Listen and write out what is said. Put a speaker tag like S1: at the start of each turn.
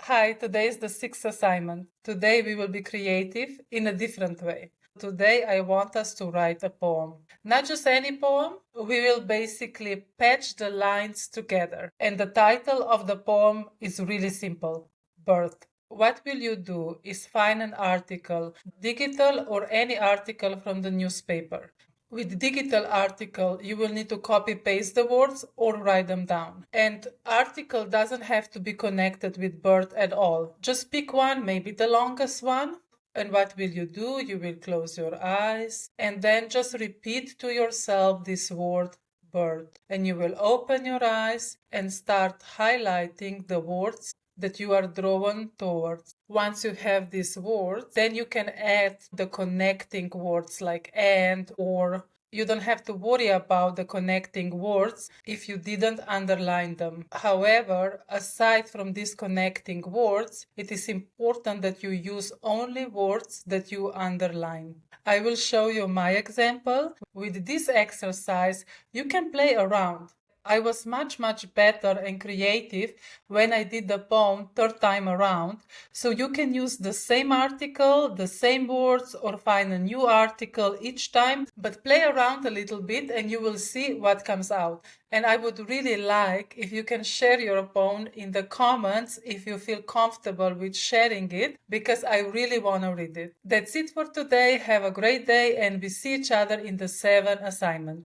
S1: Hi, today is the sixth assignment. Today we will be creative in a different way. Today I want us to write a poem. Not just any poem, we will basically patch the lines together. And the title of the poem is really simple, Birth. What will you do is find an article, digital or any article from the newspaper. With digital article, you will need to copy paste the words or write them down. And article doesn't have to be connected with birth at all. Just pick one, maybe the longest one. And what will you do? You will close your eyes and then just repeat to yourself this word birth. And you will open your eyes and start highlighting the words that you are drawn towards. Once you have these words, then you can add the connecting words like and or. You don't have to worry about the connecting words if you didn't underline them. However, aside from these connecting words, it is important that you use only words that you underline. I will show you my example. With this exercise, you can play around. I was much better and creative when I did the poem third time around. So you can use the same article, the same words, or find a new article each time, but play around a little bit and you will see what comes out. And I would really like if you can share your poem in the comments if you feel comfortable with sharing it, because I really want to read it. That's it for today. Have a great day and we see each other in the 7th assignment.